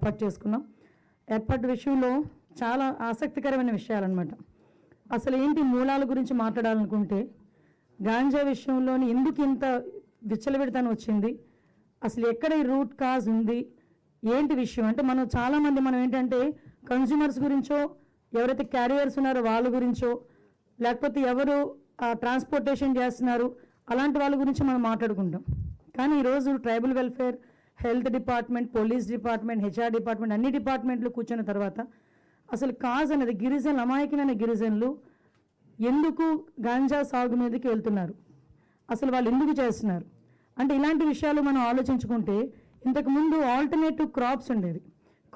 ఏర్పాటు చేసుకున్నాం. ఏర్పాటు విషయంలో చాలా ఆసక్తికరమైన విషయాలన్నమాట. అసలు ఏంటి మూలాల గురించి మాట్లాడాలనుకుంటే గాంజా విషయంలోని ఎందుకు ఇంత విచ్చలవిడితనం వచ్చింది, అసలు ఎక్కడ ఈ రూట్ కాజ్ ఉంది, ఏంటి విషయం అంటే మనం చాలామంది ఏంటంటే కన్జ్యూమర్స్ గురించో, ఎవరైతే క్యారియర్స్ ఉన్నారో వాళ్ళ గురించో, లేకపోతే ఎవరు ట్రాన్స్పోర్టేషన్ చేస్తున్నారు అలాంటి వాళ్ళ గురించి మనం మాట్లాడుకుంటాం. కానీ ఈరోజు tribal welfare, health department, police department, HR department అన్ని డిపార్ట్మెంట్లు కూర్చున్న తర్వాత అసలు కాజ్ అనేది గిరిజనులు, అమాయకులైన గిరిజనులు ఎందుకు గాంజా సాగు మీదకి వెళ్తున్నారు, అసలు వాళ్ళు ఎందుకు చేస్తున్నారు అంటే ఇలాంటి విషయాలు మనం ఆలోచించుకుంటే ఇంతకుముందు ఆల్టర్నేటివ్ క్రాప్స్ ఉండేవి.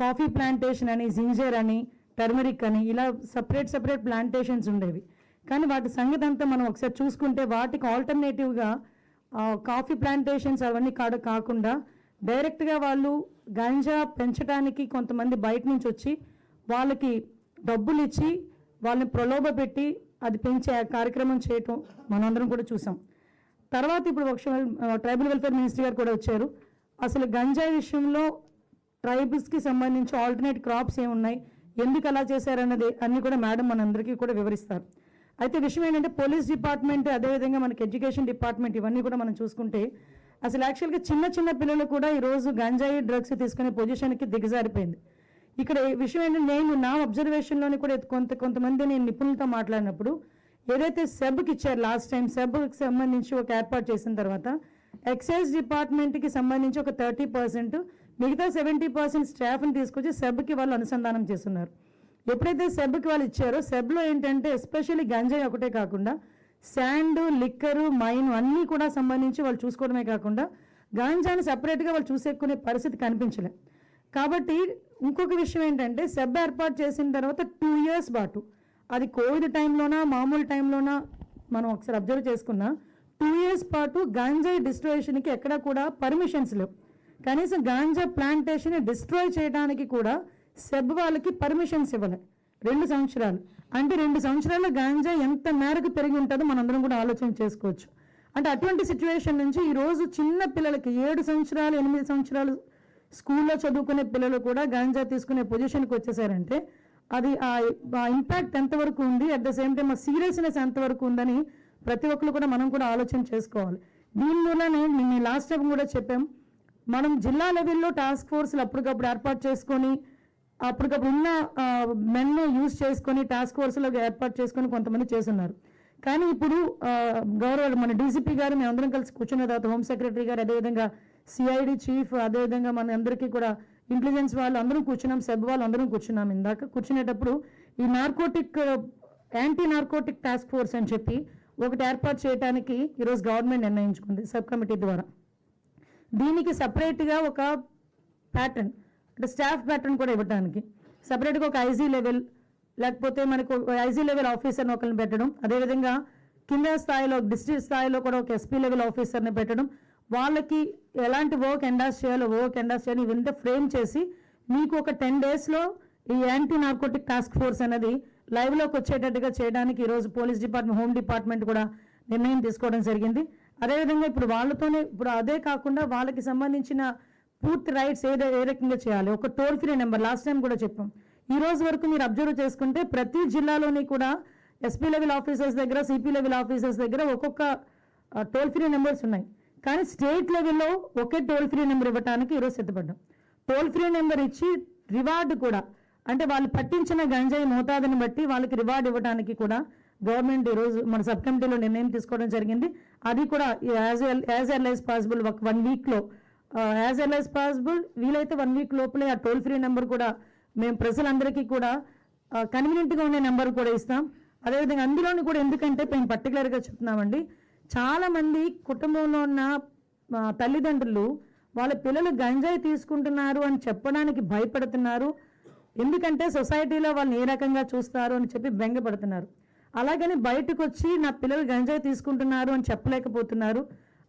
కాఫీ ప్లాంటేషన్ అని, జింజర్ అని, టర్మరిక్ అని ఇలా సపరేట్ ప్లాంటేషన్స్ ఉండేవి. కానీ వాటి సంగతి అంతా మనం ఒకసారి చూసుకుంటే వాటికి ఆల్టర్నేటివ్గా కాఫీ ప్లాంటేషన్స్ అవన్నీ కాకుండా డైరెక్ట్గా వాళ్ళు గాంజా పెంచడానికి కొంతమంది బయట నుంచి వచ్చి వాళ్ళకి డబ్బులు ఇచ్చి వాళ్ళని ప్రలోభ పెట్టి అది పెంచే కార్యక్రమం చేయటం మనందరం కూడా చూసాం. తర్వాత ఇప్పుడు ట్రైబల్ వెల్ఫేర్ మినిస్ట్రీ గారు కూడా వచ్చారు. అసలు గంజాయి విషయంలో ట్రైబల్స్కి సంబంధించి ఆల్టర్నేట్ క్రాప్స్ ఏమున్నాయి, ఎందుకు అలా చేశారన్నది అన్నీ కూడా మేడం మనందరికీ కూడా వివరిస్తారు. అయితే విషయం ఏంటంటే పోలీస్ డిపార్ట్మెంట్, అదేవిధంగా మనకి ఎడ్యుకేషన్ డిపార్ట్మెంట్ ఇవన్నీ కూడా మనం చూసుకుంటే అసలు యాక్చువల్గా చిన్న పిల్లలు కూడా ఈరోజు గంజాయి డ్రగ్స్ తీసుకునే పొజిషన్కి దిగజారిపోయింది. ఇక్కడ విషయం ఏంటంటే నేను నా అబ్జర్వేషన్లోని కూడా కొంతమంది నేను నిపుణులతో మాట్లాడినప్పుడు ఏదైతే సెబ్కి ఇచ్చారు లాస్ట్ టైం, సెబ్కి సంబంధించి ఒక ఏర్పాటు చేసిన తర్వాత ఎక్సైజ్ డిపార్ట్మెంట్కి సంబంధించి ఒక 30%, మిగతా 70% స్టాఫ్ని తీసుకొచ్చి సెబ్కి వాళ్ళు అనుసంధానం చేస్తున్నారు. ఎప్పుడైతే సెబ్కి వాళ్ళు ఇచ్చారో సెబ్లో ఏంటంటే ఎస్పెషల్లీ గంజాయి ఒకటే కాకుండా శాండ్, లిక్కరు, మైన్ అన్నీ కూడా సంబంధించి వాళ్ళు చూసుకోవడమే కాకుండా గాంజాని సపరేట్గా వాళ్ళు చూసేకునే పరిస్థితి కనిపించలే. కాబట్టి ఇంకొక విషయం ఏంటంటే సెబ్ ఏర్పాటు చేసిన తర్వాత 2 years పాటు, అది కోవిడ్ టైంలోనా మామూలు టైంలోనా మనం ఒకసారి అబ్జర్వ్ చేసుకున్నా 2 years పాటు గాంజాయి డిస్ట్రాయేషన్కి ఎక్కడా కూడా పర్మిషన్స్ లేవు. కనీసం గాంజా ప్లాంటేషన్ డిస్ట్రాయ్ చేయడానికి కూడా సెబ్ వాళ్ళకి పర్మిషన్స్ ఇవ్వలే 2 సంవత్సరాలు. అంటే 2 సంవత్సరాల్లో గాంజా ఎంత మేరకు పెరిగి ఉంటుందో మనందరం కూడా ఆలోచన చేసుకోవచ్చు. అంటే అటువంటి సిచ్యువేషన్ నుంచి ఈరోజు చిన్న పిల్లలకి 7 సంవత్సరాలు 8 సంవత్సరాలు స్కూల్లో చదువుకునే పిల్లలు కూడా గాంజా తీసుకునే పొజిషన్కి వచ్చేసారంటే అది ఆ ఇంపాక్ట్ ఎంతవరకు ఉంది, అట్ ద సేమ్ టైం ఆ సీరియస్నెస్ ఎంతవరకు ఉందని ప్రతి ఒక్కరు కూడా మనం కూడా ఆలోచన చేసుకోవాలి. దీనివల్లనే నేను లాస్ట్ టైం కూడా చెప్పాం, మనం జిల్లా లెవెల్లో టాస్క్ ఫోర్స్లు అప్పటికప్పుడు ఏర్పాటు చేసుకొని అప్పటికప్పుడు ఉన్న మెన్ను యూజ్ చేసుకొని టాస్క్ ఫోర్స్లో ఏర్పాటు చేసుకొని కొంతమంది చేస్తున్నారు. కానీ ఇప్పుడు గౌరవ మన డీసీపీ గారు మేమందరం కలిసి కూర్చున్న తర్వాత హోమ్ సెక్రటరీ గారు, అదేవిధంగా సిఐడి చీఫ్, అదేవిధంగా మన అందరికీ కూడా ఇంటెలిజెన్స్ వాళ్ళు అందరం కూర్చున్నాం, సెబ్ వాళ్ళు అందరం కూర్చున్నాం. ఇందాక కూర్చునేటప్పుడు ఈ యాంటీ నార్కోటిక్ టాస్క్ ఫోర్స్ అని చెప్పి ఒకటి ఏర్పాటు చేయడానికి ఈరోజు గవర్నమెంట్ నిర్ణయించుకుంది సబ్ కమిటీ ద్వారా. దీనికి సపరేట్గా ఒక ప్యాటర్న్ అంటే స్టాఫ్ ప్యాటర్న్ కూడా ఇవ్వడానికి సపరేట్గా ఒక ఐజీ లెవెల్, లేకపోతే మనకు ఐజీ లెవెల్ ఆఫీసర్ని ఒకరిని పెట్టడం, అదేవిధంగా కింద స్థాయిలో డిస్ట్రిక్ట్ స్థాయిలో కూడా ఒక ఎస్పీ లెవెల్ ఆఫీసర్ని పెట్టడం, వాళ్ళకి ఎలాంటి వర్క్ ఎండాస్ చేయాలో ఇవంతా ఫ్రేమ్ చేసి మీకు ఒక 10 daysలో ఈ యాంటీ నార్కోటిక్ టాస్క్ ఫోర్స్ అనేది లైవ్లోకి వచ్చేటట్టుగా చేయడానికి ఈరోజు పోలీస్ డిపార్ట్మెంట్, హోమ్ డిపార్ట్మెంట్ కూడా నిర్ణయం తీసుకోవడం జరిగింది. అదేవిధంగా ఇప్పుడు వాళ్ళతోనే ఇప్పుడు అదే కాకుండా వాళ్ళకి సంబంధించిన పూర్తి రైట్స్ ఏ రకంగా చేయాలి, ఒక toll free number last time కూడా చెప్పాం. ఈ రోజు వరకు మీరు అబ్జర్వ్ చేసుకుంటే ప్రతి జిల్లాలోని కూడా ఎస్పీ లెవెల్ ఆఫీసర్స్ దగ్గర, సిపి లెవెల్ ఆఫీసర్స్ దగ్గర ఒక్కొక్క టోల్ ఫ్రీ నెంబర్స్ ఉన్నాయి. కానీ స్టేట్ లెవెల్లో ఒకే టోల్ ఫ్రీ నెంబర్ ఇవ్వడానికి ఈరోజు సిద్ధపడ్డాం. టోల్ ఫ్రీ నెంబర్ ఇచ్చి రివార్డు కూడా, అంటే వాళ్ళు పట్టించిన గంజాయి మోతాదుని బట్టి వాళ్ళకి రివార్డు ఇవ్వడానికి కూడా గవర్నమెంట్ ఈరోజు మన సబ్ కమిటీలో నిర్ణయం తీసుకోవడం జరిగింది. అది కూడా యాజ్ ఎర్లీ యాజ్ పాసిబుల్ ఒక 1 weekలో, యాజ్ ఎర్లీ యాజ్ పాసిబుల్ వీలైతే 1 week లోపలే ఆ టోల్ ఫ్రీ నెంబర్ కూడా మేము ప్రజలందరికీ కూడా కన్వీనియంట్గా ఉండే నెంబర్ కూడా ఇస్తాం. అదేవిధంగా అందులోని కూడా ఎందుకంటే మేము పర్టికులర్గా చెప్తున్నామండి, చాలామంది కుటుంబంలో ఉన్న తల్లిదండ్రులు వాళ్ళ పిల్లలు గంజాయి తీసుకుంటున్నారు అని చెప్పడానికి భయపడుతున్నారు. ఎందుకంటే సొసైటీలో వాళ్ళని ఏ రకంగా చూస్తారు అని చెప్పి బెంగపడుతున్నారు. అలాగని బయటకు వచ్చి నా పిల్లలు గంజాయి తీసుకుంటున్నారు అని చెప్పలేకపోతున్నారు.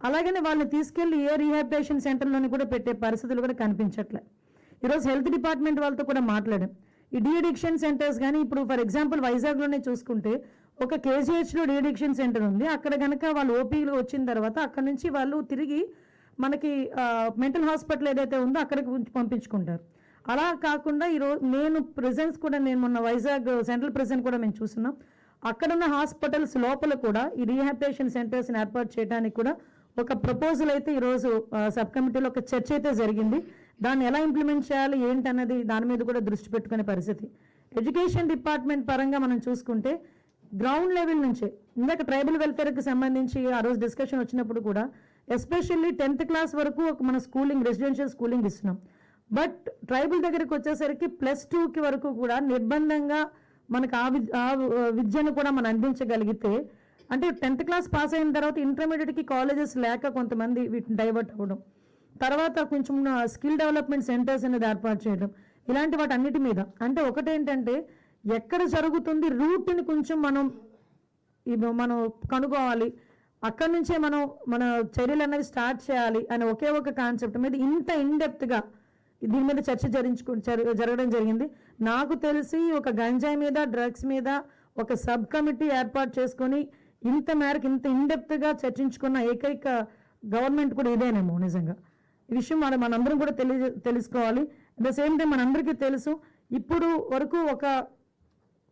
అలాగని వాళ్ళని తీసుకెళ్లి ఏ రీహాబిలిటేషన్ సెంటర్లోని కూడా పెట్టే పరిస్థితులు కూడా కనిపించట్లే. ఈరోజు హెల్త్ డిపార్ట్మెంట్ వాళ్ళతో కూడా మాట్లాడాం. ఈ డీ అడిక్షన్ సెంటర్స్ కానీ ఇప్పుడు ఫర్ ఎగ్జాంపుల్ వైజాగ్లోనే చూసుకుంటే ఒక కేజీహెచ్లో డీ అడిక్షన్ సెంటర్ ఉంది. అక్కడ కనుక వాళ్ళు ఓపీలో వచ్చిన తర్వాత అక్కడ నుంచి వాళ్ళు తిరిగి మనకి మెంటల్ హాస్పిటల్ ఏదైతే ఉందో అక్కడికి పంపించుకుంటారు. అలా కాకుండా ఈరోజు నేను ప్రెజెన్స్ కూడా నేను మొన్న వైజాగ్ సెంట్రల్ ప్రెజెంట్ కూడా మేము చూస్తున్నాం. అక్కడున్న హాస్పిటల్స్ లోపల కూడా ఈ రీహాబిలిటేషన్ సెంటర్స్ని ఏర్పాటు చేయడానికి కూడా ఒక ప్రపోజల్ అయితే ఈరోజు సబ్ కమిటీలో ఒక చర్చ అయితే జరిగింది. దాన్ని ఎలా ఇంప్లిమెంట్ చేయాలి ఏంటన్నది దాని మీద కూడా దృష్టి పెట్టుకునే పరిస్థితి. ఎడ్యుకేషన్ డిపార్ట్మెంట్ పరంగా మనం చూసుకుంటే గ్రౌండ్ లెవెల్ నుంచే ఇందాక ట్రైబల్ వెల్ఫేర్కి సంబంధించి ఆ రోజు డిస్కషన్ వచ్చినప్పుడు కూడా ఎస్పెషల్లీ 10th క్లాస్ వరకు మన స్కూలింగ్ రెసిడెన్షియల్ స్కూలింగ్ ఇస్తున్నాం. బట్ ట్రైబల్ దగ్గరికి వచ్చేసరికి +2కి వరకు కూడా నిర్బంధంగా మనకు ఆ విద్యను కూడా మనం అందించగలిగితే, అంటే 10th క్లాస్ పాస్ అయిన తర్వాత ఇంటర్మీడియట్కి కాలేజెస్ లేక కొంతమంది వీటిని డైవర్ట్ అవ్వడం, తర్వాత కొంచెం స్కిల్ డెవలప్మెంట్ సెంటర్స్ అనేది ఏర్పాటు చేయడం, ఇలాంటి వాటి అన్నిటి మీద అంటే ఒకటేంటంటే ఎక్కడ జరుగుతుంది రూట్ని కొంచెం మనం కనుగోవాలి, అక్కడి నుంచే మన చర్యలు అనేవి స్టార్ట్ చేయాలి అనే ఒకే ఒక కాన్సెప్ట్ మీద ఇంత ఇన్డెప్త్గా దీని మీద చర్చ జరగడం జరిగింది. నాకు తెలిసి ఒక గంజాయి మీద డ్రగ్స్ మీద ఒక సబ్ కమిటీ ఏర్పాటు చేసుకొని ఇంత మేరకు ఇంత ఇన్డెప్త్గా చర్చించుకున్న ఏకైక గవర్నమెంట్ కూడా ఇదేనేమో నిజంగా. ఈ విషయం మనందరం కూడా తెలుసుకోవాలి. అట్ ద సేమ్ టైం మనందరికీ తెలుసు ఇప్పుడు వరకు ఒక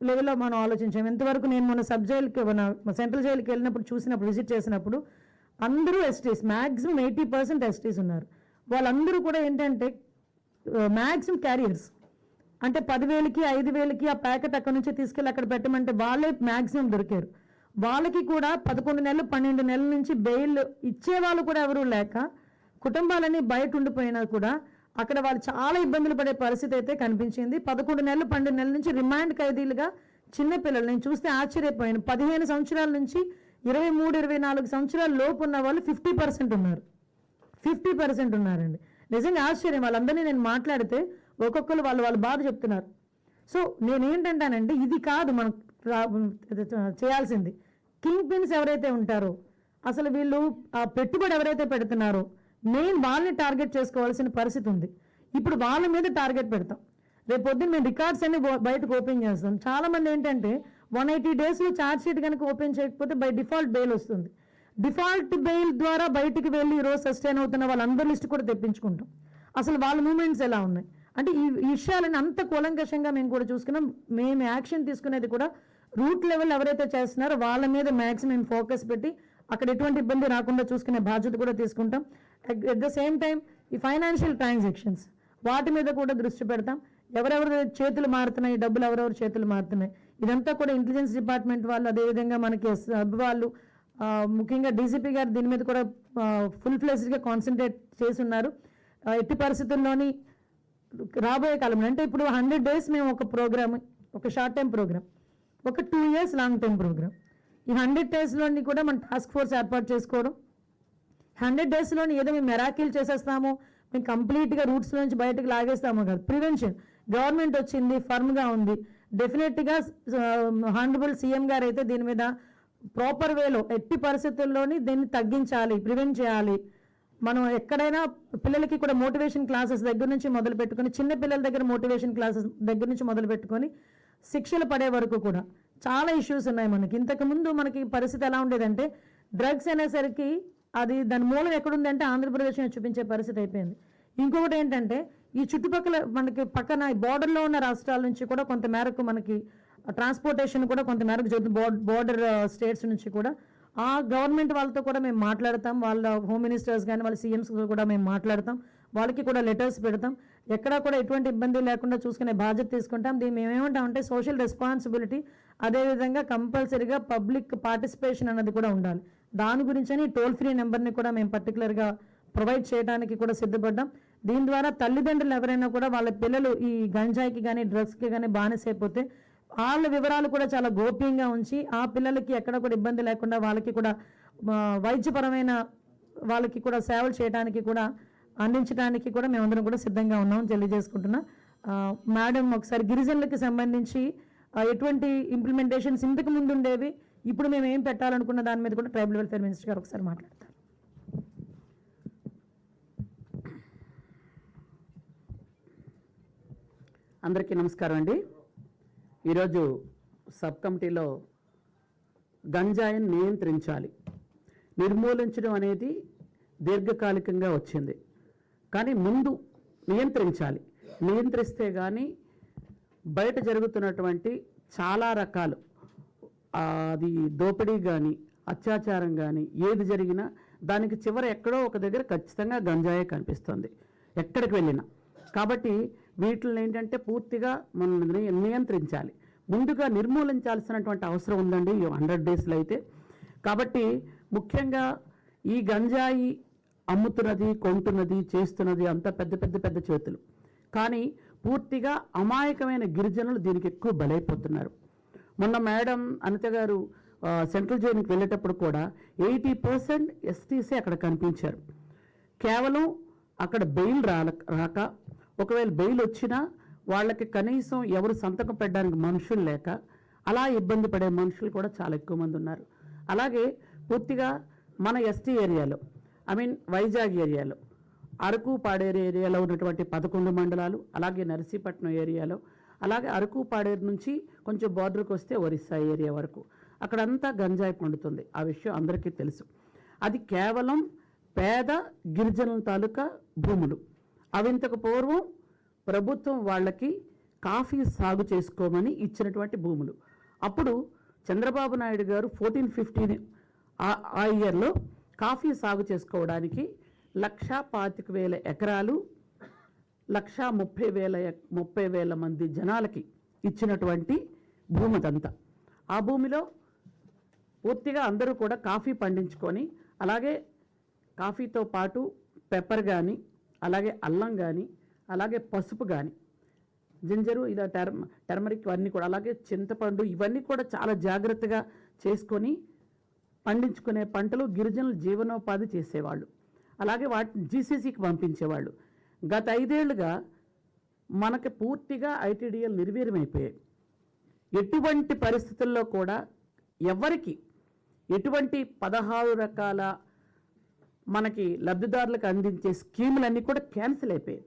లెవెల్లో మనం ఆలోచించాం. ఎంతవరకు నేను మన సబ్ జైలుకి సెంట్రల్ జైలుకి వెళ్ళినప్పుడు చూసినప్పుడు విజిట్ చేసినప్పుడు అందరూ ఎస్టీస్, మ్యాక్సిమం 80% ఎస్టీస్ ఉన్నారు. వాళ్ళందరూ కూడా ఏంటంటే మ్యాక్సిమం క్యారియర్స్, అంటే 10,000కి 5,000కి ఆ ప్యాకెట్ అక్కడ నుంచి తీసుకెళ్ళి అక్కడ పెట్టమంటే వాళ్ళే మ్యాక్సిమం దొరికారు. వాళ్ళకి కూడా 11 నెలలు 12 నెలల నుంచి బెయిల్ ఇచ్చేవాళ్ళు కూడా ఎవరూ లేక కుటుంబాలని బయట ఉండిపోయినా కూడా అక్కడ వాళ్ళు చాలా ఇబ్బందులు పడే పరిస్థితి అయితే కనిపించింది. 11 నెలలు 12 నెలల నుంచి రిమాండ్ ఖైదీలుగా చిన్నపిల్లలు నేను చూస్తే ఆశ్చర్యపోయాను. 15 సంవత్సరాల నుంచి 23-24 సంవత్సరాల లోపు ఉన్న వాళ్ళు 50% ఉన్నారు. 50% ఉన్నారండి. నిజంగా ఆశ్చర్యం. వాళ్ళందరినీ నేను మాట్లాడితే ఒక్కొక్కరు వాళ్ళు బాధ చెప్తున్నారు. సో నేనేంటంటానంటే ఇది కాదు మనం చేయాల్సింది. కింగ్ పిన్స్ ఎవరైతే ఉంటారో, అసలు వీళ్ళు ఆ పెట్టుబడి ఎవరైతే పెడుతున్నారో మెయిన్ వాళ్ళని టార్గెట్ చేసుకోవాల్సిన పరిస్థితి ఉంది. ఇప్పుడు వాళ్ళ మీద టార్గెట్ పెడతాం. రేపు పొద్దున్న మేము రికార్డ్స్ అన్ని బయటకు ఓపెన్ చేస్తాం. చాలామంది ఏంటంటే 180 డేస్లో ఛార్జ్ షీట్ కనుక ఓపెన్ చేయకపోతే బై డిఫాల్ట్ బెయిల్ వస్తుంది. డిఫాల్ట్ బెయిల్ ద్వారా బయటికి వెళ్ళి ఈరోజు సస్టైన్ అవుతున్న వాళ్ళందరి లిస్ట్ కూడా తెప్పించుకుంటాం. అసలు వాళ్ళ మూమెంట్స్ ఎలా ఉన్నాయి అంటే ఈ విషయాలను అంత కూలంకషంగా మేము కూడా చూసుకున్నాం. మేము యాక్షన్ తీసుకునేది కూడా రూట్ లెవెల్ ఎవరైతే చేస్తున్నారో వాళ్ళ మీద మ్యాక్సిమం ఫోకస్ పెట్టి అక్కడ ఎటువంటి ఇబ్బంది రాకుండా చూసుకునే బాధ్యత కూడా తీసుకుంటాం. అట్ ద సేమ్ టైం ఈ ఫైనాన్షియల్ ట్రాన్సాక్షన్స్ వాటి మీద కూడా దృష్టి పెడతాం. ఎవరెవరు చేతులు మారుతున్నాయి, డబ్బులు ఎవరెవరు చేతులు మారుతున్నాయి, ఇదంతా కూడా ఇంటెలిజెన్స్ డిపార్ట్మెంట్ వాళ్ళు, అదేవిధంగా మనకి సబ్ వాళ్ళు, ముఖ్యంగా డీజీపీ గారు దీని మీద కూడా ఫుల్ ఫ్లెజ్డ్గా కాన్సన్ట్రేట్ చేసి ఉన్నారు. ఎట్టి పరిస్థితుల్లోని రాబోయే కాలంలో అంటే ఇప్పుడు 100 days మేము ఒక ప్రోగ్రామ్, ఒక షార్ట్ టైం ప్రోగ్రామ్, ఒక 2 years లాంగ్ టైం ప్రోగ్రామ్. ఈ 100 daysలోని కూడా మన టాస్క్ ఫోర్స్ ఏర్పాటు చేసుకోవడం, 100 daysలోని ఏదో మేము మెరాకిల్ చేసేస్తాము, మేము కంప్లీట్గా రూట్స్ నుంచి బయటకు లాగేస్తాము కాదు. ప్రివెన్షన్ గవర్నమెంట్ వచ్చింది, ఫర్మ్గా ఉంది. డెఫినెట్గా హానరబుల్ సీఎం గారు అయితే దీని మీద ప్రాపర్ వేలో ఎట్టి పరిస్థితుల్లోని దీన్ని తగ్గించాలి, ప్రివెంట్ చేయాలి. మనం ఎక్కడైనా పిల్లలకి కూడా మోటివేషన్ క్లాసెస్ దగ్గర నుంచి మొదలు పెట్టుకొని, చిన్న పిల్లల దగ్గర మోటివేషన్ క్లాసెస్ దగ్గర నుంచి మొదలు పెట్టుకొని శిక్షలు పడే వరకు కూడా చాలా ఇష్యూస్ ఉన్నాయి మనకి. ఇంతకుముందు మనకి పరిస్థితి ఎలా ఉండేదంటే డ్రగ్స్ అనేసరికి అది దాని మూలం ఎక్కడుందంటే ఆంధ్రప్రదేశ్ని చూపించే పరిస్థితి అయిపోయింది. ఇంకొకటి ఏంటంటే ఈ చుట్టుపక్కల మనకి పక్కన బార్డర్లో ఉన్న రాష్ట్రాల నుంచి కూడా కొంత మేరకు మనకి ట్రాన్స్పోర్టేషన్ కూడా కొంత మేరకు జరుగుతుంది. బార్డర్ స్టేట్స్ నుంచి కూడా ఆ గవర్నమెంట్ వాళ్ళతో కూడా మేము మాట్లాడతాం. వాళ్ళ హోమ్ మినిస్టర్స్ కానీ వాళ్ళ సీఎంస్ కూడా మేము మాట్లాడతాం. వాళ్ళకి కూడా లెటర్స్ పెడతాం. ఎక్కడా కూడా ఎటువంటి ఇబ్బంది లేకుండా చూసుకునే బాధ్యత తీసుకుంటాం. దీన్ని మేము ఏమంటామంటే సోషల్ రెస్పాన్సిబిలిటీ, అదేవిధంగా కంపల్సరీగా పబ్లిక్ పార్టిసిపేషన్ అన్నది కూడా ఉండాలి. దాని గురించని టోల్ ఫ్రీ నెంబర్ని కూడా మేము పర్టికులర్గా ప్రొవైడ్ చేయడానికి కూడా సిద్ధపడ్డాం. దీని ద్వారా తల్లిదండ్రులు ఎవరైనా కూడా వాళ్ళ పిల్లలు ఈ గంజాయికి కానీ డ్రగ్స్కి కానీ బానిసైపోతే వాళ్ళ వివరాలు కూడా చాలా గోప్యంగా ఉంచి ఆ పిల్లలకి ఎక్కడ కూడా ఇబ్బంది లేకుండా వాళ్ళకి కూడా వైద్యపరమైన వాళ్ళకి కూడా సేవలు చేయడానికి కూడా అందించడానికి కూడా మేమందరం కూడా సిద్ధంగా ఉన్నామని తెలియజేసుకుంటున్నా. మేడం ఒకసారి గిరిజనులకి సంబంధించి ఎటువంటి ఇంప్లిమెంటేషన్స్ ఇంతకు ముందు ఉండేవి, ఇప్పుడు మేము ఏం పెట్టాలనుకున్న దాని మీద కూడా ట్రైబల్ వెల్ఫేర్ మినిస్టర్ గారు ఒకసారి మాట్లాడతారు. అందరికీ నమస్కారం అండి. ఈరోజు సబ్ కమిటీలో గంజాయిని నియంత్రించాలి, నిర్మూలించడం అనేది దీర్ఘకాలికంగా వచ్చింది, కానీ ముందు నియంత్రించాలి. నియంత్రిస్తే కానీ బయట జరుగుతున్నటువంటి చాలా రకాలు అది దోపిడీ కానీ అత్యాచారం కానీ ఏది జరిగినా దానికి చివర ఎక్కడో ఒక దగ్గర ఖచ్చితంగా గంజాయే కనిపిస్తుంది ఎక్కడికి వెళ్ళినా. కాబట్టి వీటిని ఏంటంటే పూర్తిగా మనం నియంత్రించాలి, ముందుగా నిర్మూలించాల్సినటువంటి అవసరం ఉందండి ఈ 100 డేస్లో అయితే. కాబట్టి ముఖ్యంగా ఈ గంజాయి అమ్ముతున్నది, కొంటున్నది, చేస్తున్నది అంతా పెద్ద పెద్ద పెద్ద చేతులు, కానీ పూర్తిగా అమాయకమైన గిరిజనులు దీనికి ఎక్కువ బలైపోతున్నారు. మొన్న మేడం అనిత గారు సెంట్రల్ జైలుకి వెళ్ళేటప్పుడు కూడా 80% ఎస్టీసీ అక్కడ కనిపించారు. కేవలం అక్కడ బెయిల్ రాక, ఒకవేళ బెయిల్ వచ్చినా వాళ్ళకి కనీసం ఎవరు సంతకం పెట్టడానికి మనుషులు లేక అలా ఇబ్బంది పడే మనుషులు కూడా చాలా ఎక్కువ మంది ఉన్నారు. అలాగే పూర్తిగా మన ఎస్టీ ఏరియాలో, వైజాగ్ ఏరియాలో, అరకు పాడేరు ఏరియాలో ఉన్నటువంటి 11 మండలాలు, అలాగే నర్సీపట్నం ఏరియాలో, అలాగే అరకు పాడేరు నుంచి కొంచెం బార్డర్కి వస్తే ఒరిస్సా ఏరియా వరకు అక్కడంతా గంజాయి పండుతుంది. ఆ విషయం అందరికీ తెలుసు. అది కేవలం పేద గిరిజనుల తాలూకా భూములు. అవి ఇంతకు పూర్వం ప్రభుత్వం వాళ్ళకి కాఫీ సాగు చేసుకోమని ఇచ్చినటువంటి భూములు. అప్పుడు చంద్రబాబు నాయుడు గారు 14-15 ఆ ఇయర్లో కాఫీ సాగు చేసుకోవడానికి 1,25,000 ఎకరాలు 1,30,000 మంది జనాలకి ఇచ్చినటువంటి భూమి అదంతా. ఆ భూమిలో పూర్తిగా అందరూ కూడా కాఫీ పండించుకొని, అలాగే కాఫీతో పాటు పెప్పర్ కానీ, అలాగే అల్లం కానీ, అలాగే పసుపు కానీ, జింజరు, ఇలా టర్మరిక్ ఇవన్నీ కూడా, అలాగే చింతపండు, ఇవన్నీ కూడా చాలా జాగ్రత్తగా చేసుకొని పండించుకునే పంటలు గిరిజనులు జీవనోపాధి చేసేవాళ్ళు. అలాగే వాటిని జీసీసీకి పంపించేవాళ్ళు. గత 5 ఏళ్లుగా మనకి పూర్తిగా ఐటీడీఎల్ నిర్వీర్యమైపోయాయి. ఎటువంటి పరిస్థితుల్లో కూడా ఎవరికి ఎటువంటి 16 రకాల మనకి లబ్ధిదారులకు అందించే స్కీములన్నీ కూడా క్యాన్సిల్ అయిపోయాయి.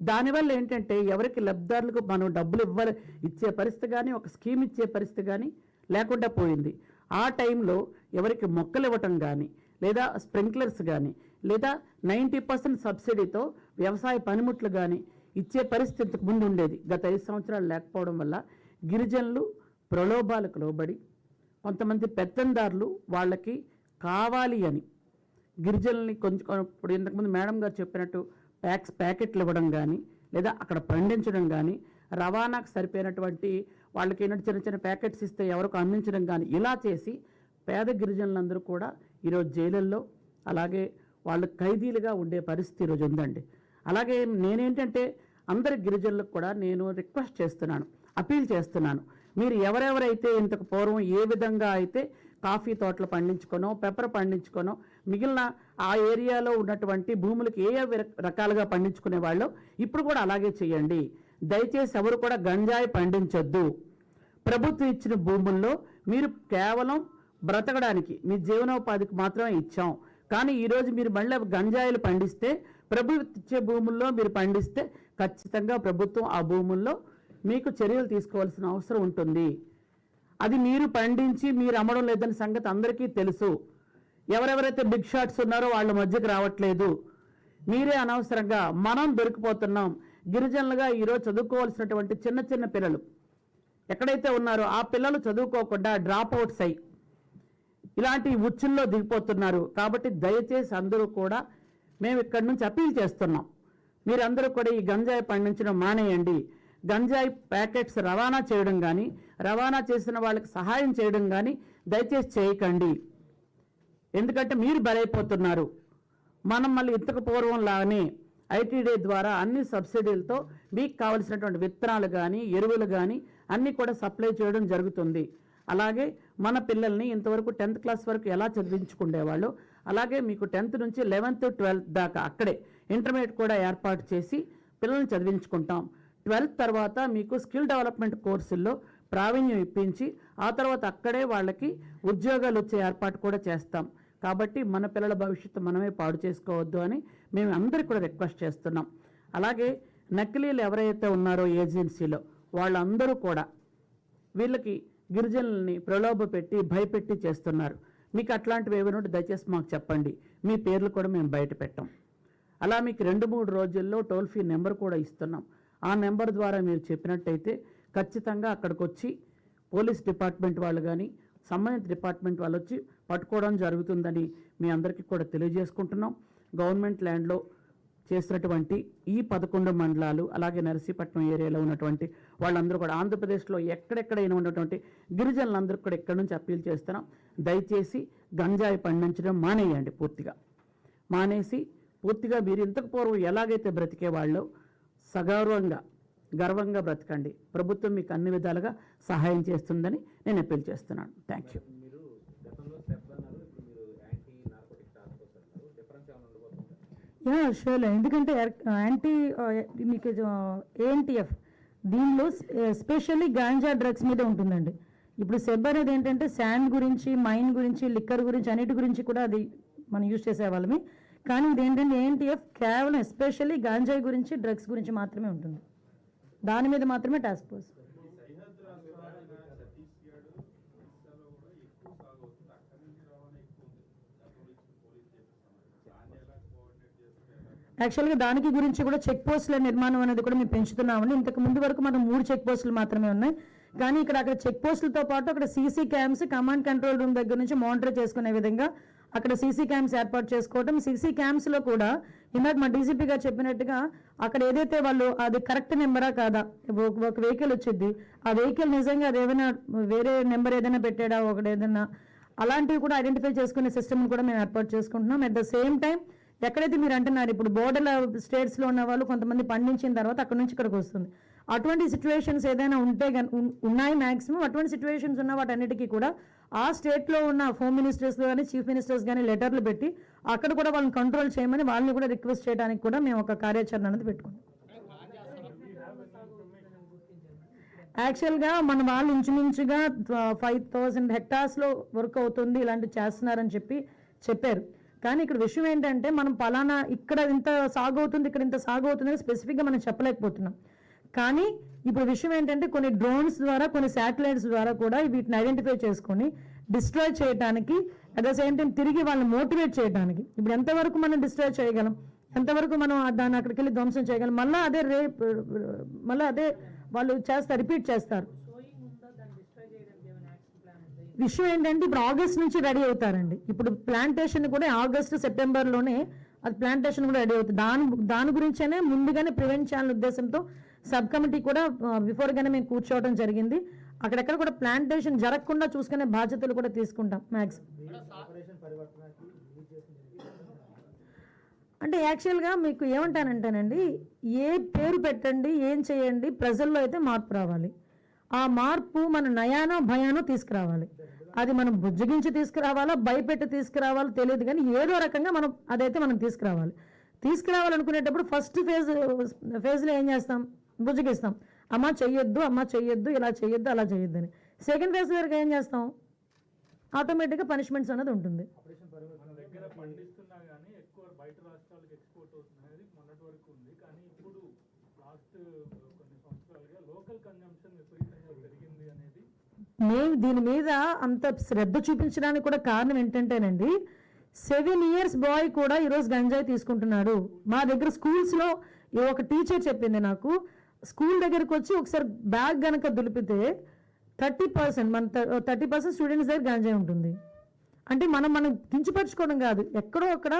దానివల్ల ఏంటంటే ఎవరికి లబ్ధిదారులకు మనం డబ్బులు ఇచ్చే పరిస్థితి కానీ, ఒక స్కీమ్ ఇచ్చే పరిస్థితి కానీ లేకుండా పోయింది. ఆ టైంలో ఎవరికి మొక్కలు ఇవ్వటం కానీ, లేదా స్ప్రింక్లర్స్ కానీ, లేదా 90% సబ్సిడీతో వ్యవసాయ పనిముట్లు కానీ ఇచ్చే పరిస్థితి ముందు ఉండేది. గత 5 సంవత్సరాలు లేకపోవడం వల్ల గిరిజనులు ప్రలోభాలకు లోబడి కొంతమంది పెత్తందారులు వాళ్ళకి కావాలి అని గిరిజనుల్ని కొంచెం, ఇప్పుడు ఇంతకుముందు మేడం గారు చెప్పినట్టు ప్యాకెట్లు ఇవ్వడం కానీ, లేదా అక్కడ పండించడం కానీ, రవాణాకు సరిపోయినటువంటి వాళ్ళకి ఏంటంటే చిన్న చిన్న ప్యాకెట్స్ ఇస్తే ఎవరికి అందించడం కానీ, ఇలా చేసి పేద గిరిజనులందరూ కూడా ఈరోజు జైలుల్లో, అలాగే వాళ్ళు ఖైదీలుగా ఉండే పరిస్థితి ఈరోజు ఉందండి. అలాగే నేనేంటంటే అందరి గిరిజనులకు కూడా నేను రిక్వెస్ట్ చేస్తున్నాను, అపీల్ చేస్తున్నాను, మీరు ఎవరెవరైతే ఇంతకు పూర్వం ఏ విధంగా అయితే కాఫీ తోటలు పండించుకోనో, పెప్పర్ పండించుకోనో, మిగిలిన ఆ ఏరియాలో ఉన్నటువంటి భూములకు ఏ రకాలుగా పండించుకునే వాళ్ళు ఇప్పుడు కూడా అలాగే చేయండి. దయచేసి ఎవరు కూడా గంజాయి పండించొద్దు. ప్రభుత్వం ఇచ్చిన భూముల్లో మీరు కేవలం బ్రతకడానికి మీ జీవనోపాధికి మాత్రమే ఇచ్చాం, కానీ ఈరోజు మీరు మళ్ళీ గంజాయిలు పండిస్తే, ప్రభుత్వం ఇచ్చే భూముల్లో మీరు పండిస్తే ఖచ్చితంగా ప్రభుత్వం ఆ భూముల్లో మీకు చర్యలు తీసుకోవాల్సిన అవసరం ఉంటుంది. అది మీరు పండించి మీరు అమ్మడం లేదని సంగతి అందరికీ తెలుసు. ఎవరెవరైతే బిగ్ షాట్స్ ఉన్నారో వాళ్ళ మధ్యకి రావట్లేదు. మీరే అనవసరంగా మనం దొరికిపోతున్నాం. గిరిజనులుగా ఈరోజు చదువుకోవాల్సినటువంటి చిన్న చిన్న పిల్లలు ఎక్కడైతే ఉన్నారో ఆ పిల్లలు చదువుకోకుండా డ్రాప్ అవుట్స్ అయ్యి ఇలాంటి ఉచ్చుల్లో దిగిపోతున్నారు. కాబట్టి దయచేసి అందరూ కూడా మేము ఇక్కడి నుంచి అపీల్ చేస్తున్నాం, మీరందరూ కూడా ఈ గంజాయి పండించడం మానేయండి. గంజాయి ప్యాకెట్స్ రవాణా చేయడం కానీ, రవాణా చేసిన వాళ్ళకి సహాయం చేయడం కానీ దయచేసి చేయకండి. ఎందుకంటే మీరు బలైపోతున్నారు. మనం మళ్ళీ ఇంతకు పూర్వం లాగానే ఐటీడీ ద్వారా అన్ని సబ్సిడీలతో మీకు కావలసినటువంటి విత్తనాలు కానీ, ఎరువులు కానీ అన్నీ కూడా సప్లై చేయడం జరుగుతుంది. అలాగే మన పిల్లల్ని ఇంతవరకు 10th క్లాస్ వరకు ఎలా చదివించుకునేవాళ్ళు, అలాగే మీకు 10th నుంచి 11th 12th దాకా అక్కడే ఇంటర్మీడియట్ కూడా ఏర్పాటు చేసి పిల్లల్ని చదివించుకుంటాం. 12th తర్వాత మీకు స్కిల్ డెవలప్మెంట్ కోర్సుల్లో ప్రావీణ్యం ఇప్పించి ఆ తర్వాత అక్కడే వాళ్ళకి ఉద్యోగాలు వచ్చే ఏర్పాటు కూడా చేస్తాం. కాబట్టి మన పిల్లల భవిష్యత్తు మనమే పాడు చేసుకోవద్దు అని మేము అందరికీ కూడా రిక్వెస్ట్ చేస్తున్నాం. అలాగే నకిలీలు ఎవరైతే ఉన్నారో ఏజెన్సీలో వాళ్ళందరూ కూడా వీళ్ళకి గిరిజనుల్ని ప్రలోభ పెట్టి భయపెట్టి చేస్తున్నారు. మీకు అట్లాంటివి ఏమైనా ఉంటే దయచేసి మాకు చెప్పండి, మీ పేర్లు కూడా మేము బయట పెట్టాం. అలా మీకు 2-3 రోజుల్లో టోల్ ఫ్రీ నెంబర్ కూడా ఇస్తున్నాం. ఆ నెంబర్ ద్వారా మీరు చెప్పినట్టయితే ఖచ్చితంగా అక్కడికి వచ్చి పోలీస్ డిపార్ట్మెంట్ వాళ్ళు కానీ సంబంధిత డిపార్ట్మెంట్ వాళ్ళు వచ్చి పట్టుకోవడం జరుగుతుందని మీ అందరికీ కూడా తెలియజేసుకుంటున్నాం. గవర్నమెంట్ ల్యాండ్లో చేసినటువంటి ఈ 11 మండలాలు అలాగే నర్సీపట్నం ఏరియాలో ఉన్నటువంటి వాళ్ళందరూ కూడా ఆంధ్రప్రదేశ్లో ఎక్కడెక్కడైనా ఉన్నటువంటి గిరిజనులందరూ కూడా ఎక్కడి నుంచి అప్పీల్ చేస్తున్నాం. దయచేసి గంజాయి పండించడం మానేయండి, పూర్తిగా మానేసి పూర్తిగా మీరు ఇంతకు పూర్వం ఎలాగైతే బ్రతికే వాళ్ళు సగౌరవంగా గర్వంగా బ్రతకండి. ప్రభుత్వం మీకు అన్ని విధాలుగా సహాయం చేస్తుందని నేను అప్పీల్ చేస్తున్నాను. Thank you. షూర్లీ. ఎందుకంటే యాంటీ మీకు ఏఎన్టీఎఫ్ దీనిలో ఎస్పెషల్లీ గాంజా డ్రగ్స్ మీద ఉంటుందండి. ఇప్పుడు సెబ్ అనేది ఏంటంటే శాండ్ గురించి, మైన్ గురించి, లిక్కర్ గురించి, అన్నిటి గురించి కూడా అది మనం యూజ్ చేసేవాళ్ళమి. కానీ ఇది ఏంటంటే ఏఎన్టీఎఫ్ కేవలం ఎస్పెషల్లీ గాంజాయి గురించి, డ్రగ్స్ గురించి మాత్రమే ఉంటుంది. దాని మీద మాత్రమే టాస్క్ ఫోర్స్. యాక్చువల్గా దానికి గురించి కూడా చెక్ పోస్టుల నిర్మాణం అనేది కూడా మేము పెంచుతున్నామండి. ఇంతకు ముందు వరకు మనం 3 చెక్ పోస్టులు మాత్రమే ఉన్నాయి. కానీ అక్కడ చెక్ పోస్టులతో పాటు అక్కడ CC cams, command control room దగ్గర నుంచి మానిటర్ చేసుకునే విధంగా అక్కడ సీసీ క్యామ్స్ ఏర్పాటు చేసుకోవడం. సీసీ క్యామ్స్లో కూడా ఇందాక మా డీజీపీ గారు చెప్పినట్టుగా అక్కడ ఏదైతే వాళ్ళు అది కరెక్ట్ నెంబరా కాదా, ఒక వెహికల్ వచ్చింది, ఆ వెహికల్ నిజంగా అది ఏదైనా వేరే నెంబర్ ఏదైనా పెట్టాడా, ఒకటి ఏదైనా అలాంటివి కూడా ఐడెంటిఫై చేసుకునే సిస్టమ్ కూడా మేము ఏర్పాటు చేసుకుంటున్నాం. అట్ ద సేమ్ టైం ఎక్కడైతే మీరు అంటున్నారు ఇప్పుడు బోర్డర్ స్టేట్స్లో ఉన్న వాళ్ళు కొంతమంది పండించిన తర్వాత అక్కడ నుంచి ఇక్కడికి వస్తుంది, అటువంటి సిచ్యువేషన్స్ ఏదైనా ఉంటే ఉన్నాయి మ్యాక్సిమం. అటువంటి సిచ్యువేషన్స్ ఉన్న వాటన్నిటికీ కూడా ఆ స్టేట్లో ఉన్న హోమ్ మినిస్టర్స్ కానీ, చీఫ్ మినిస్టర్స్ కానీ లెటర్లు పెట్టి అక్కడ కూడా వాళ్ళని కంట్రోల్ చేయమని వాళ్ళని కూడా రిక్వెస్ట్ చేయడానికి కూడా మేము ఒక కార్యాచరణ అనేది పెట్టుకున్నాం. యాక్చువల్గా మన వాళ్ళు ఇంచుమించుగా 5,000 హెక్టార్స్లో వర్క్ అవుతుంది, ఇలాంటివి చేస్తున్నారని చెప్పారు. కానీ ఇక్కడ విషయం ఏంటంటే మనం పలానా ఇక్కడ ఇంత సాగు అవుతుంది, ఇక్కడ ఇంత సాగు అవుతుంది అని స్పెసిఫిక్గా మనం చెప్పలేకపోతున్నాం. కానీ ఇప్పుడు విషయం ఏంటంటే కొన్ని డ్రోన్స్ ద్వారా, కొన్ని శాటిలైట్స్ ద్వారా కూడా వీటిని ఐడెంటిఫై చేసుకొని డిస్ట్రాయ్ చేయడానికి, అట్ ద సేమ్ టైం తిరిగి వాళ్ళని మోటివేట్ చేయడానికి ఇప్పుడు ఎంతవరకు మనం డిస్ట్రాయ్ చేయగలం, ఎంతవరకు మనం దాన్ని అక్కడికి వెళ్ళి ధ్వంసం చేయగలం, మళ్ళీ అదే వాళ్ళు చేస్తారు, రిపీట్ చేస్తారు. విషయం ఏంటంటే ఇప్పుడు ఆగస్ట్ నుంచి రెడీ అవుతారండి. ఇప్పుడు ప్లాంటేషన్ కూడా ఆగస్టు సెప్టెంబర్లోనే అది ప్లాంటేషన్ కూడా రెడీ అవుతుంది. దాని గురించేనే ముందుగానే ప్రివెంట్ చేయాలనే ఉద్దేశంతో సబ్ కమిటీ కూడా బిఫోర్గానే మేము కూర్చోవడం జరిగింది. అక్కడెక్కడ కూడా ప్లాంటేషన్ జరగకుండా చూసుకునే బాధ్యతలు కూడా తీసుకుంటాం మ్యాక్సిమం. అంటే యాక్చువల్గా మీకు ఏమంటానంటేనండి, ఏ పేరు పెట్టండి, ఏం చేయండి, ప్రజల్లో అయితే మార్పు రావాలి. ఆ మార్పు మన నయానో భయానో తీసుకురావాలి. అది మనం బుజ్జగించి తీసుకురావాలా, భయపెట్టి తీసుకురావాలో తెలియదు, కానీ ఏదో రకంగా అదైతే మనం తీసుకురావాలనుకునేటప్పుడు ఫస్ట్ ఫేజ్లో ఏం చేస్తాం, బుజ్జగిస్తాం, అమ్మ చెయ్యొద్దు, ఇలా చెయ్యొద్దు, అలా చెయ్యొద్దు అని. సెకండ్ ఫేజ్ వరకు ఏం చేస్తాం, ఆటోమేటిక్గా పనిష్మెంట్స్ అనేది ఉంటుంది. మేము దీని మీద అంత శ్రద్ధ చూపించడానికి కూడా కారణం ఏంటంటేనండి, 7 years బాయ్ కూడా ఈరోజు గంజాయి తీసుకుంటున్నాడు. మా దగ్గర స్కూల్స్లో ఒక టీచర్ చెప్పింది నాకు, స్కూల్ దగ్గరకు వచ్చి ఒకసారి బ్యాగ్ కనుక దులిపితే 30% స్టూడెంట్స్ దగ్గర గంజాయి ఉంటుంది. అంటే మనం కించపరచుకోవడం కాదు, ఎక్కడో అక్కడ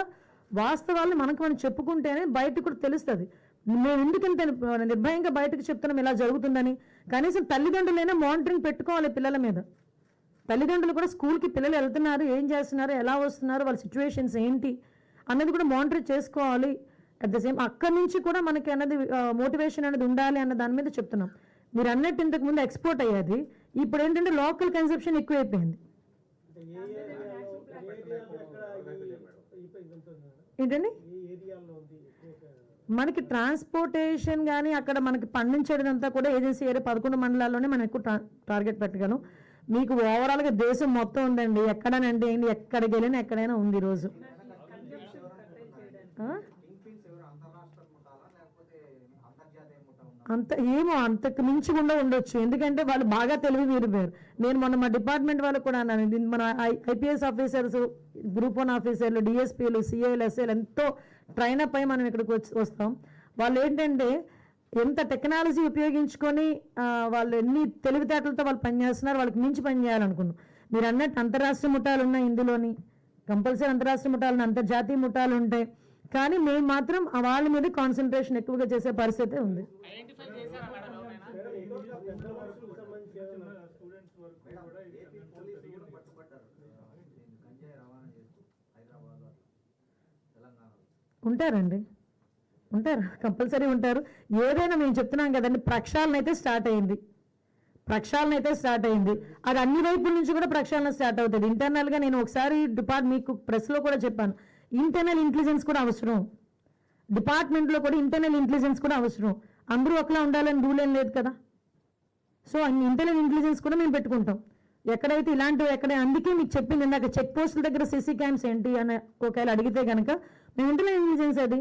వాస్తవాలు మనం చెప్పుకుంటేనే బయటకు కూడా తెలుస్తుంది. మేము ఎందుకు ఇంత నిర్భయంగా బయటకు చెప్తున్నాం ఇలా జరుగుతుందని. కనీసం తల్లిదండ్రులైనా మానిటరింగ్ పెట్టుకోవాలి పిల్లల మీద. తల్లిదండ్రులు కూడా స్కూల్కి పిల్లలు వెళ్తున్నారు, ఏం చేస్తున్నారు, ఎలా వస్తున్నారు, వాళ్ళ సిచ్యువేషన్స్ ఏంటి అన్నది కూడా మానిటర్ చేసుకోవాలి. అట్ ద సేమ్ అక్కడి నుంచి కూడా మనకి అన్నది మోటివేషన్ అనేది ఉండాలి అన్న దాని మీద చెప్తున్నాం. మీరు అన్నట్టు ఇంతకు ముందు ఎక్స్పోర్ట్ అయ్యేది, ఇప్పుడు ఏంటంటే లోకల్ కన్సెప్షన్ ఎక్కువైపోయింది. ఏంటండి మనకి ట్రాన్స్పోర్టేషన్ కానీ అక్కడ మనకి పండించేదంతా కూడా ఏజెన్సీ ఏరియా 11 మండలాల్లోనే మనం ఎక్కువ టార్గెట్ పెట్టగలం. మీకు ఓవరాల్గా దేశం మొత్తం ఉందండి, ఎక్కడనంటే ఏంటి, ఎక్కడికి వెళ్ళినా ఎక్కడైనా ఉంది ఈరోజు. అంతకు మించి కూడా ఉండొచ్చు, ఎందుకంటే వాళ్ళు బాగా తెలివి మీరిపోయారు. నేను మొన్న మా డిపార్ట్మెంట్ వాళ్ళు కూడా అన్నాను, మన ఐపీఎస్ ఆఫీసర్స్, గ్రూప్ 1 ఆఫీసర్లు, డిఎస్పీలు, సిఐలు, ఎస్ఐలు ఎంతో ట్రైనప్ అయి మనం ఇక్కడికి వస్తాం. వాళ్ళు ఏంటంటే ఎంత టెక్నాలజీ ఉపయోగించుకొని వాళ్ళు ఎన్ని తెలివితేటలతో వాళ్ళు పనిచేస్తున్నారు, వాళ్ళకి మించి పని చేయాలనుకున్నాం. మీరు అన్నట్టు అంతరాష్ట్రీయ ముఠాలు ఉన్నాయి ఇందులోని, కంపల్సరీ అంతరాష్ట్రీయ ముఠాలు, అంతర్జాతీయ ముఠాలు ఉంటాయి. కానీ మేము మాత్రం వాళ్ళ మీద కాన్సన్ట్రేషన్ ఎక్కువగా చేసే పరిస్థితి ఉంది. ఉంటారండి, ఉంటారు, కంపల్సరీ ఉంటారు. ఏదైనా మేము చెప్తున్నాం కదండి, ప్రక్షాళన అయితే స్టార్ట్ అయింది. అది అన్ని వైపుల నుంచి కూడా ప్రక్షాళన స్టార్ట్ అవుతుంది. ఇంటర్నల్గా నేను ఒకసారి మీకు ప్రెస్లో కూడా చెప్పాను, ఇంటర్నల్ ఇంటెలిజెన్స్ కూడా అవసరం. డిపార్ట్మెంట్లో కూడా ఇంటర్నల్ ఇంటెలిజెన్స్ కూడా అవసరం. అందరూ ఒకలా ఉండాలని రూల్ ఏం లేదు కదా. సో ఇంటర్నల్ ఇంటెలిజెన్స్ కూడా మేము పెట్టుకుంటాం ఎక్కడైతే ఇలాంటివి అందుకే మీకు చెప్పింది ఇందాక, చెక్ పోస్టుల దగ్గర సీసీ క్యామ్స్ ఏంటి అని ఒకవేళ అడిగితే కనుక మేము ఇంటర్నల్ ఇంటెలిజెన్స్ అది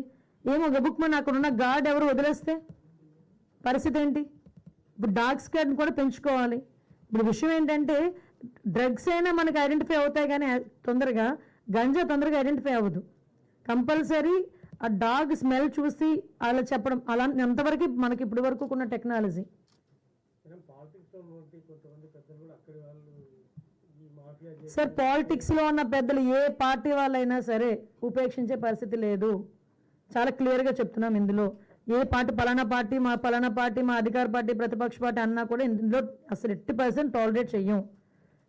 ఏమో గబుక్మని అక్కడ ఉన్న గార్డ్ ఎవరు వదిలేస్తే పరిస్థితి ఏంటి? ఇప్పుడు డాగ్ స్క్వాడ్ని కూడా పెంచుకోవాలి. ఇప్పుడు విషయం ఏంటంటే డ్రగ్స్ అయినా మనకి ఐడెంటిఫై అవుతాయి, కానీ తొందరగా గంజా తొందరగా ఐడెంటిఫై అవ్వదు. కంపల్సరీ ఆ డాగ్ స్మెల్ చూసి అలా చెప్పడం, అలా ఎంతవరకు మనకి ఇప్పటి వరకు ఉన్న టెక్నాలజీ. సార్ పాలిటిక్స్లో ఉన్న పెద్దలు ఏ పార్టీ వాళ్ళైనా సరే ఉపేక్షించే పరిస్థితి లేదు. చాలా క్లియర్గా చెప్తున్నాం ఇందులో. ఏ పార్టీ పలానా పార్టీ మా అధికార పార్టీ ప్రతిపక్ష పార్టీ అన్నా కూడా ఇందులో అసలు 80% టాలరేట్ చెయ్యం.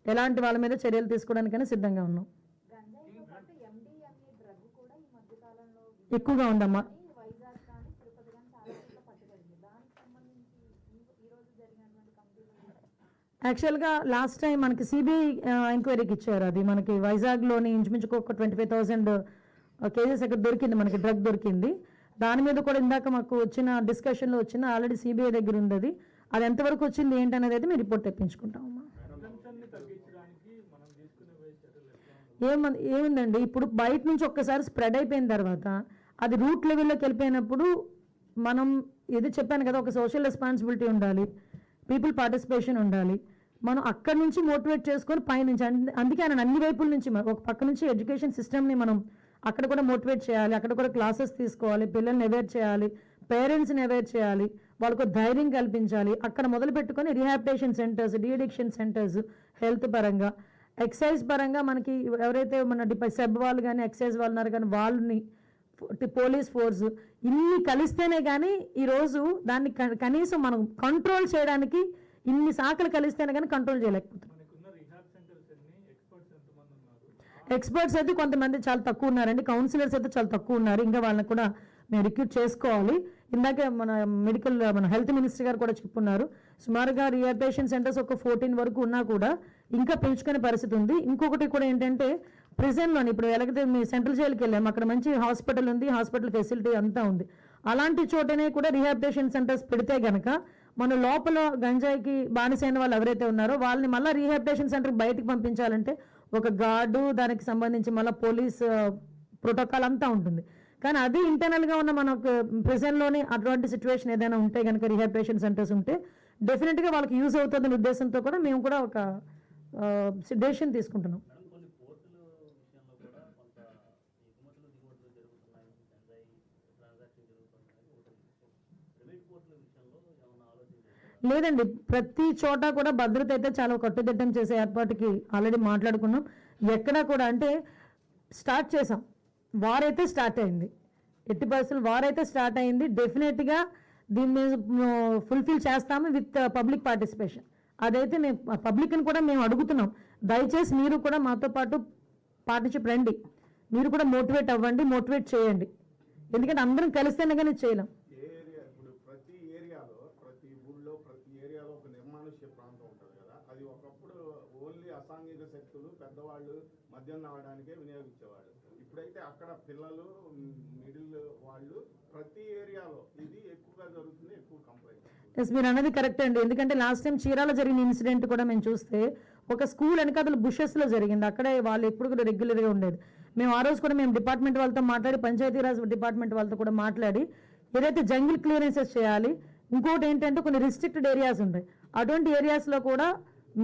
ఎలాంటి వాళ్ళ మీద చర్యలు తీసుకోవడానికైనా సిద్ధంగా ఉన్నాం. ఎక్కువగా ఉందమ్మా. యాక్చువల్గా లాస్ట్ టైం మనకి సిబిఐ ఎంక్వైరీకి ఇచ్చారు. అది మనకి వైజాగ్లోని ఇంచుమించు ఒక 25,000 కేజెస్ అక్కడ దొరికింది, మనకి డ్రగ్ దొరికింది. దాని మీద కూడా ఇందాక మాకు వచ్చిన డిస్కషన్లో ఆల్రెడీ సిబిఐ దగ్గర ఉంది. అది ఎంతవరకు వచ్చింది ఏంటనేది అయితే మేము రిపోర్ట్ తెప్పించుకుంటామమ్మా. ఏముందండి, ఇప్పుడు బయట నుంచి ఒక్కసారి స్ప్రెడ్ అయిపోయిన తర్వాత అది రూట్ లెవెల్లోకి వెళ్ళిపోయినప్పుడు మనం ఏదో చెప్పాను కదా, ఒక సోషల్ రెస్పాన్సిబిలిటీ ఉండాలి, పీపుల్ పార్టిసిపేషన్ ఉండాలి. మనం అక్కడి నుంచి మోటివేట్ చేసుకొని పైనుంచి, అందుకే ఆయన అన్ని వైపుల నుంచి ఒక పక్క నుంచి ఎడ్యుకేషన్ సిస్టమ్ని మనం అక్కడ కూడా మోటివేట్ చేయాలి, అక్కడ కూడా క్లాసెస్ తీసుకోవాలి, పిల్లల్ని అవేర్ చేయాలి, పేరెంట్స్ని అవేర్ చేయాలి, వాళ్ళకు ధైర్యం కల్పించాలి. అక్కడ మొదలు పెట్టుకొని rehabilitation centres, deaddiction centres, health పరంగా, ఎక్సైజ్ పరంగా మనకి ఎవరైతే మన సెబ్ వాళ్ళు కానీ ఎక్సైజ్ వాళ్ళు ఉన్నారు కానీ వాళ్ళని, పోలీస్ ఫోర్స్, ఇన్ని కలిస్తేనే కానీ ఈరోజు దాన్ని కనీసం మనం కంట్రోల్ చేయడానికి ఇన్ని శాఖలు కలిస్తేనే కానీ కంట్రోల్ చేయలేకపోతున్నాం. ఎక్స్పర్ట్స్ అయితే కొంతమంది చాలా తక్కువ ఉన్నారండి, కౌన్సిలర్స్ అయితే చాలా తక్కువ ఉన్నారు. ఇంకా వాళ్ళని కూడా మేము రిక్రూట్ చేసుకోవాలి. ఇందాకే మన హెల్త్ మినిస్టర్ గారు కూడా చెప్పున్నారు, సుమారుగా రీహాబిలిటేషన్ సెంటర్స్ ఒక 14 వరకు ఉన్నా కూడా ఇంకా పెంచుకునే పరిస్థితి ఉంది. ఇంకొకటి కూడా ఏంటంటే ప్రిజన్లోని ఇప్పుడు ఎలాగైతే మీ సెంట్రల్ జైలుకి వెళ్ళాము, అక్కడ మంచి హాస్పిటల్ ఉంది, హాస్పిటల్ ఫెసిలిటీ అంతా ఉంది. అలాంటి చోటనే కూడా రీహాబిలిటేషన్ సెంటర్స్ పెడితే కనుక మన లోపల గంజాయికి బానిసైన వాళ్ళు ఎవరైతే ఉన్నారో వాళ్ళని మళ్ళీ రీహాబిలిటేషన్ సెంటర్కి బయటికి పంపించాలంటే ఒక గార్డు, దానికి సంబంధించి మళ్ళీ పోలీస్ ప్రోటోకాల్ అంతా ఉంటుంది. కానీ అది ఇంటర్నల్గా ఉన్న మనకు ప్రిజన్లోని అటువంటి సిచ్యువేషన్ ఏదైనా ఉంటే కనుక రీహాబిలిటేషన్ సెంటర్స్ ఉంటే డెఫినెట్గా వాళ్ళకి యూజ్ అవుతుందనే ఉద్దేశంతో కూడా మేము కూడా ఒక డెసిషన్ తీసుకుంటున్నాం. లేదండి, ప్రతి చోట కూడా భద్రత అయితే చాలా కట్టుదిట్టం చేసే ఏర్పాటుకి ఆల్రెడీ మాట్లాడుకున్నాం. ఎక్కడా కూడా అంటే స్టార్ట్ చేసాం, వారైతే స్టార్ట్ అయింది, 80% వారైతే స్టార్ట్ అయింది. డెఫినెట్గా దీన్ని ఫుల్ఫిల్ చేస్తాము విత్ పబ్లిక్ పార్టిసిపేషన్. అదైతే మేము పబ్లిక్ని కూడా మేము అడుగుతున్నాం, దయచేసి మీరు కూడా మాతో పాటు పార్టిసిపేట్ రండి, మీరు కూడా మోటివేట్ అవ్వండి, మోటివేట్ చేయండి. ఎందుకంటే అందరం కలిస్తేనే కానీ చేయలేం. అసాంఘిక శక్తులు పెద్దవాళ్ళు మద్యం తాగడానికే వినియోగించేవాళ్ళు. ఇప్పుడైతే అక్కడ పిల్లలు, మిడిల్ వాళ్ళు, ప్రతి ఏరియాలో ఇది ఎక్కువగా జరుగుతుంది, ఎక్కువ కంప్లైంట్. ఎస్, మీరు అన్నది కరెక్ట్ అండి. ఎందుకంటే లాస్ట్ టైం చీరాల జరిగిన ఇన్సిడెంట్ కూడా మేము చూస్తే ఒక స్కూల్ వెనకాతల బుషెస్లో జరిగింది. అక్కడే వాళ్ళు ఎప్పుడు కూడా రెగ్యులర్గా ఉండేది. మేము ఆ రోజు కూడా మేము డిపార్ట్మెంట్ వాళ్ళతో మాట్లాడి, పంచాయతీరాజ్ డిపార్ట్మెంట్ వాళ్ళతో కూడా మాట్లాడి ఏదైతే జంగిల్ క్లియరెన్సెస్ చేయాలి, ఇంకోటి ఏంటంటే కొన్ని రిస్ట్రిక్టెడ్ ఏరియాస్ ఉంటాయి, అటువంటి ఏరియాస్లో కూడా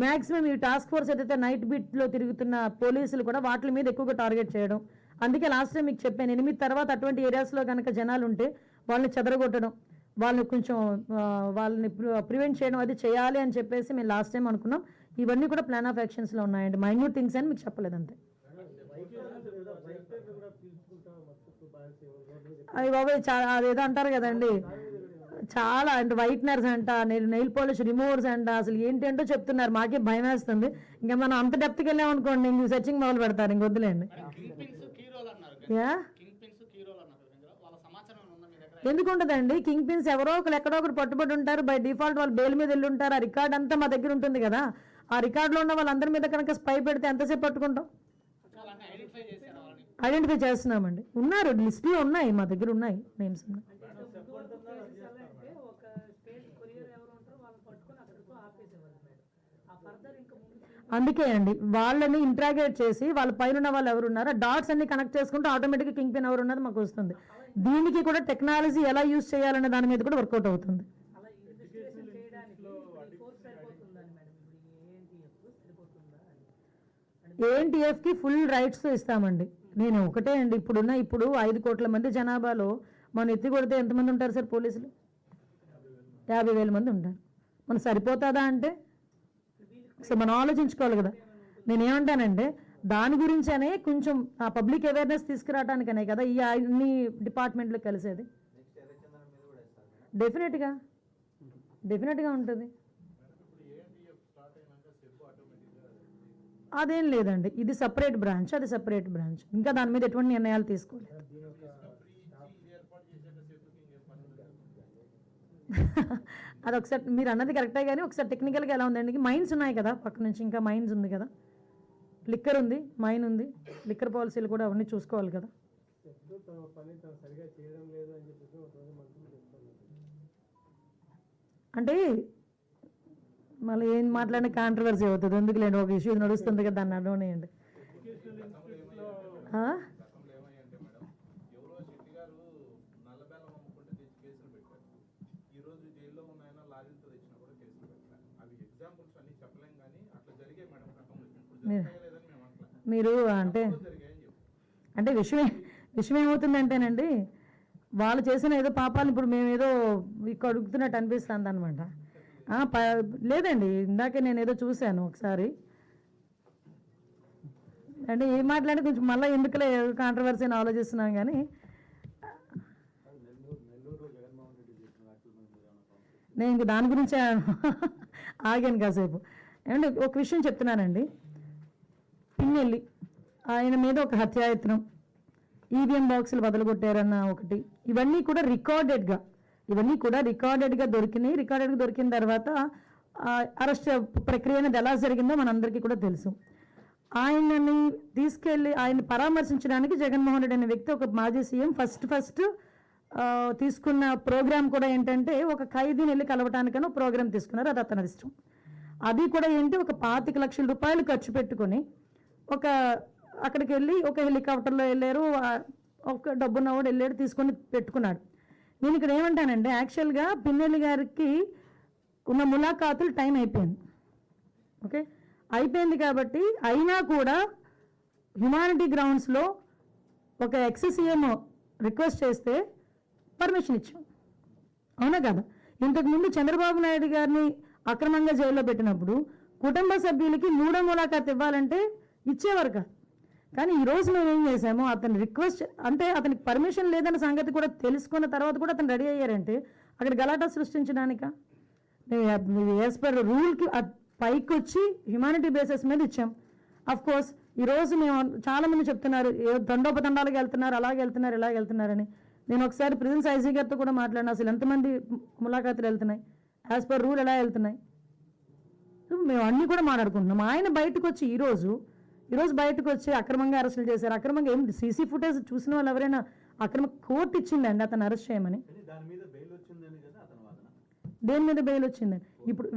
మ్యాక్సిమం ఈ టాస్క్ ఫోర్స్ ఏదైతే నైట్ బీట్లో తిరుగుతున్న పోలీసులు కూడా వాటి మీద ఎక్కువగా టార్గెట్ చేయడం. అందుకే లాస్ట్ టైం మీకు చెప్పాను, 8 తర్వాత అటువంటి ఏరియాస్లో కనుక జనాలు ఉంటే వాళ్ళని చెదరగొట్టడం, వాళ్ళని కొంచెం వాళ్ళని ప్రివెంట్ చేయడం అది చేయాలి అని చెప్పేసి మేము లాస్ట్ టైం అనుకున్నాం. ఇవన్నీ కూడా ప్లాన్ ఆఫ్ యాక్షన్స్లో ఉన్నాయండి. మైన్యూట్ థింగ్స్ అని మీకు చెప్పలేదు అంతే. అవి బాబాయ్ అదేదో అంటారు కదండి, చాలా అంటే వైట్నర్స్ అంట, నెయిల్ పాలిష్ రిమూవర్స్ అంట, అసలు ఏంటంటో చెప్తున్నారు. మాకే భయం వేస్తుంది. ఇంకా మనం అంత డెప్త్కి వెళ్ళామనుకోండి ఇంక సెర్చింగ్ మొదలు పెడతారు, ఇంక వద్దులేండి. ఎందుకు ఉండదండి? కింగ్ పిన్స్ ఎవరో ఒకరు ఎక్కడో ఒకరు పట్టుబడి ఉంటారు. బై డిఫాల్ట్ వాళ్ళు బెయిల్ మీద వెళ్ళి ఉంటారు. ఆ రికార్డ్ అంతా మా దగ్గర ఉంటుంది కదా. ఆ రికార్డులో ఉన్న వాళ్ళందరి మీద కనుక స్పై పెడితే ఎంతసేపు పట్టుకుంటాం? ఐడెంటిఫై చేస్తున్నామండి. ఉన్నారు, లిస్టులో ఉన్నాయి, మా దగ్గర ఉన్నాయి నేమ్స్ ఉన్నాయి. అందుకే అండి వాళ్ళని ఇంట్రాగేట్ చేసి వాళ్ళ పైన ఉన్న వాళ్ళు ఎవరు ఉన్నారో డాట్స్ అన్ని కనెక్ట్ చేసుకుంటే ఆటోమేటిక్గా కింగ్ పిన్ ఎవరు ఉన్నది మాకు వస్తుంది. దీనికి కూడా టెక్నాలజీ ఎలా యూజ్ చేయాలనే దాని మీద కూడా వర్కౌట్ అవుతుంది. ఏఎన్టీఎఫ్కి ఫుల్ రైట్స్ ఇస్తామండి. నేను ఒకటే అండి, ఇప్పుడు 5 కోట్ల మంది జనాభాలో మనం ఎత్తి కొడితే ఎంతమంది ఉంటారు సార్? పోలీసులు 50,000 మంది ఉంటారు. మనం సరిపోతుందా అంటే సో మనం ఆలోచించుకోవాలి కదా. నేనేమంటానంటే దాని గురించనే కొంచెం ఆ పబ్లిక్ అవేర్నెస్ తీసుకురావడానికనే కదా ఈ అన్ని డిపార్ట్మెంట్లు కలిసేది. డెఫినెట్గా ఉంటుంది. అదేం లేదండి, ఇది సపరేట్ బ్రాంచ్, అది సపరేట్ బ్రాంచ్. ఇంకా దాని మీద ఎటువంటి నిర్ణయాలు తీసుకోలేదు. అది ఒకసారి మీరు అన్నది కరెక్టే, కానీ ఒకసారి టెక్నికల్గా ఎలా ఉందండి, మైన్స్ ఉన్నాయి కదా పక్క నుంచి, ఇంకా మైన్స్ ఉంది కదా, లిక్కర్ ఉంది, మైన్ ఉంది, లిక్కర్ పాలసీలు కూడా అవన్నీ చూసుకోవాలి కదా. అంటే మళ్ళీ ఏం మాట్లాడిన కాంట్రవర్సీ అవుతుంది, ఎందుకులేండి, ఒక ఇష్యూ నడుస్తుంది కదా దాన్ని అడవనేయండి. మీరు అంటే విషయం ఏమవుతుందంటేనండి, వాళ్ళు చేసిన ఏదో పాపాలు ఇప్పుడు మేము ఏదో అడుగుతున్నట్టు అనిపిస్తుంది అనమాట. లేదండి, ఇందాకే నేను ఏదో చూశాను ఒకసారి, అంటే ఏం మాట్లాడి కొంచెం మళ్ళీ ఎందుకులే కాంట్రవర్సీ అని ఆలోచిస్తున్నాం. కానీ నేను ఇంక దాని గురించే ఆగాను కాసేపు. ఏమంటే ఒక విషయం చెప్తున్నానండి, పిన్నెల్లి ఆయన మీద ఒక హత్యాయత్నం, ఈవీఎం బాక్సులు బదలగొట్టారన్న ఒకటి, ఇవన్నీ కూడా రికార్డెడ్గా దొరికినాయి. రికార్డెడ్గా దొరికిన తర్వాత అరెస్ట్ ప్రక్రియ అనేది ఎలా జరిగిందో మనందరికీ కూడా తెలుసు. ఆయనని తీసుకెళ్ళి ఆయన పరామర్శించడానికి జగన్మోహన్ రెడ్డి అనే వ్యక్తి, ఒక మాజీ సీఎం, ఫస్ట్ తీసుకున్న ప్రోగ్రామ్ కూడా ఏంటంటే ఒక ఖైదీని వెళ్ళి కలవటానికని ఒక ప్రోగ్రామ్ తీసుకున్నారు. అది అతని ఇష్టం. అది కూడా ఏంటి, ఒక 25 లక్షల రూపాయలు ఖర్చు పెట్టుకొని అక్కడికి వెళ్ళి ఒక హెలికాప్టర్లో వెళ్ళారు, ఒక డబ్బున్నవాడు వెళ్ళాడు, తీసుకొని పెట్టుకున్నాడు. నేను ఇక్కడ ఏమంటానంటే యాక్చువల్గా పిన్నెల్లి గారికి ఉన్న ములాఖాతులు టైం అయిపోయింది. ఓకే, అయిపోయింది కాబట్టి అయినా కూడా హ్యుమానిటీ గ్రౌండ్స్లో ఒక ఎక్స్-సీఎం రిక్వెస్ట్ చేస్తే పర్మిషన్ ఇచ్చాం, అవునా కదా? ఇంతకుముందు చంద్రబాబు నాయుడు గారిని అక్రమంగా జైల్లో పెట్టినప్పుడు కుటుంబ సభ్యులకి 3వ ములాఖాత్ ఇవ్వాలంటే ఇచ్చేవారు కాదు. కానీ ఈరోజు మేము ఏం చేసాము, అతను రిక్వెస్ట్ అంటే అతనికి పర్మిషన్ లేదన్న సంగతి కూడా తెలుసుకున్న తర్వాత కూడా అతను రెడీ అయ్యారంటే అక్కడ గలాటా సృష్టించడానిక? యాజ్ పర్ రూల్కి పైకి వచ్చి హ్యుమానిటీ బేసిస్ మీద ఇచ్చాం. అఫ్ కోర్స్ ఈరోజు మేము చాలామంది చెప్తున్నారు దండోపదండాలకు వెళ్తున్నారు, అలాగే వెళ్తున్నారు, ఇలాగ వెళ్తున్నారని. నేను ఒకసారి ప్రిజెన్స్ ఐజీ గారితో కూడా మాట్లాడినా, అసలు ఎంతమంది ములాఖాతులు వెళ్తున్నాయి, యాజ్ పర్ రూల్ ఎలా వెళ్తున్నాయి, మేము అన్నీ కూడా మాట్లాడుకుంటున్నాం. ఆయన బయటకు వచ్చి ఈరోజు బయటకు వచ్చి అక్రమంగా అరెస్టులు చేశారు. అక్రమంగా ఏం సీసీ ఫుటేజ్ చూసిన వాళ్ళు ఎవరైనా అక్రమ కోర్టు ఇచ్చిందండి అతను అరెస్ట్ చేయమని? దేని మీద బెయిల్ వచ్చిందండి? ఇప్పుడు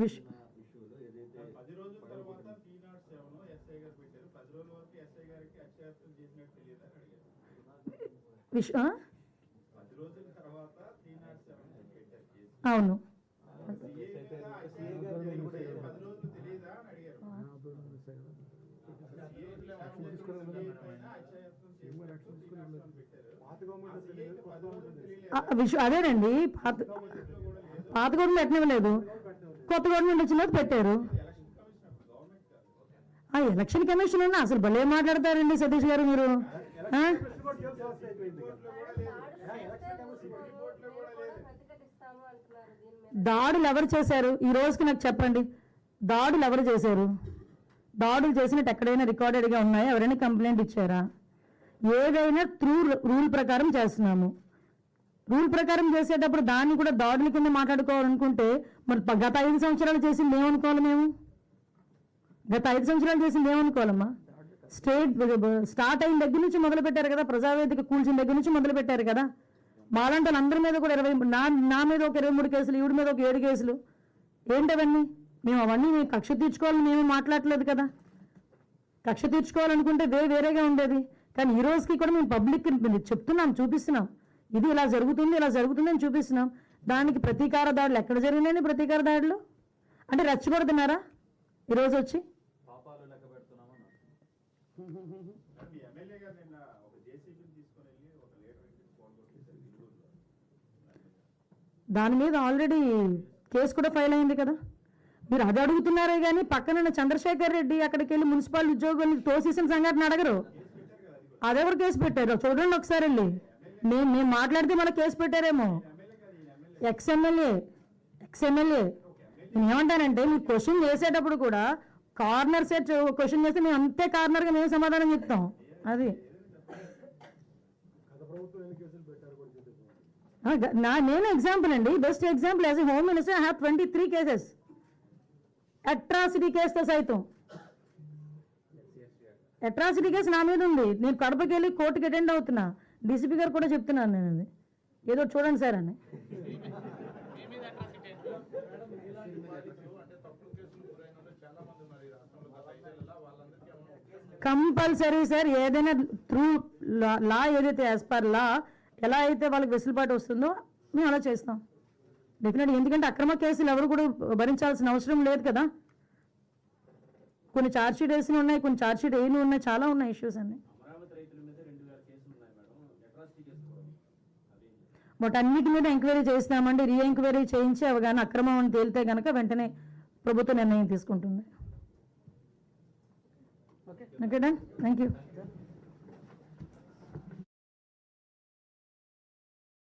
అవును, అదేనండి పాత గవర్నమెంట్ పెట్టనివ్వలేదు, కొత్త గవర్నమెంట్ వచ్చిన తర్వాత పెట్టారు. ఆ ఎలక్షన్ కమిషన్ అన్న అసలు భలే మాట్లాడతారండి సతీష్ గారు మీరు. ఆ? దాడులు ఎవరు చేశారు ఈ రోజుకి నాకు చెప్పండి. దాడులు ఎవరు చేశారు? దాడులు చేసినట్టు ఎక్కడైనా రికార్డెడ్గా ఉన్నాయా? ఎవరైనా కంప్లైంట్ ఇచ్చారా? ఏదైనా త్రూ రూల్ ప్రకారం చేస్తున్నాము. రూల్ ప్రకారం చేసేటప్పుడు దాన్ని కూడా దాడుల కింద మాట్లాడుకోవాలనుకుంటే మరి గత 5 సంవత్సరాలు చేసింది ఏమనుకోవాలి మేము? గత 5 సంవత్సరాలు చేసింది ఏమనుకోవాలమ్మా? స్టార్ట్ అయిన దగ్గర నుంచి మొదలు పెట్టారు కదా, ప్రజావేదిక కూల్చిన దగ్గర నుంచి మొదలు పెట్టారు కదా. మాలాంటి వాళ్ళందరి మీద కూడా 20 నా మీద ఒక 23 కేసులు, ఈవిడి మీద ఒక 7 కేసులు. ఏంటవన్నీ? మేము అవన్నీ కక్ష తీర్చుకోవాలని మేము మాట్లాడలేదు కదా. కక్ష తీర్చుకోవాలనుకుంటే వేరేగా ఉండేది. కానీ ఈ రోజుకి కూడా మేము పబ్లిక్ చెప్తున్నాం, చూపిస్తున్నాం, ఇది ఇలా జరుగుతుంది అని చూపిస్తున్నాం. దానికి ప్రతీకార దాడులు ఎక్కడ జరిగినాయని? ప్రతీకార దాడులు అంటే రెచ్చగొడుతున్నారా ఈరోజు వచ్చి? దాని మీద ఆల్రెడీ కేసు కూడా ఫైల్ అయింది కదా. మీరు అది అడుగుతున్నారే కానీ పక్కన చంద్రశేఖర్ రెడ్డి అక్కడికి వెళ్ళి మున్సిపల్ ఉద్యోగుల్ని తోసేసిన సంఘటన అడగరు. అదెవరు కేసు పెట్టారు చూడండి ఒకసారి వెళ్ళి. మేము మాట్లాడితే మన కేసు పెట్టారేమో. ఎక్స్ఎమ్మెల్యే నేను ఏమంటానంటే మీరు క్వశ్చన్ చేసేటప్పుడు కూడా కార్నర్ సెట్ క్వశ్చన్ చేస్తే మేము అంతే కార్నర్గా మేము సమాధానం చెప్తాం. అది నేను ఎగ్జాంపుల్ అండి, best example. As a home minister I have 23 cases, atrocity కేసుతో సైతం. అట్రాసిటీ కేసు నా మీద ఉంది. నేను కడపకి వెళ్ళి కోర్టుకి అటెండ్ అవుతున్నా. డీసీపీ గారు కూడా చెప్తున్నాను నేను, అది ఏదో చూడండి సార్ అని. కంపల్సరీ సార్, ఏదైనా త్రూ లా ఏదైతే యాజ్ పర్ లా ఎలా అయితే వాళ్ళకి వెసులుబాటు వస్తుందో మేము అలా చేస్తాం డెఫినెట్గా. ఎందుకంటే అక్రమ కేసులు ఎవరు కూడా భరించాల్సిన అవసరం లేదు కదా. కొన్ని ఛార్జ్షీట్ వేసిన ఉన్నాయి, కొన్ని ఛార్జ్షీట్ వేయని ఉన్నాయి, చాలా ఉన్నాయి ఇష్యూస్ అన్ని. వాటన్నిటి మీద ఎంక్వైరీ చేస్తామండి. రీ ఎంక్వైరీ చేయించి అవి కానీ అక్రమం అని తేలితే కనుక వెంటనే ప్రభుత్వం నిర్ణయం తీసుకుంటుంది. Okay done, thank you.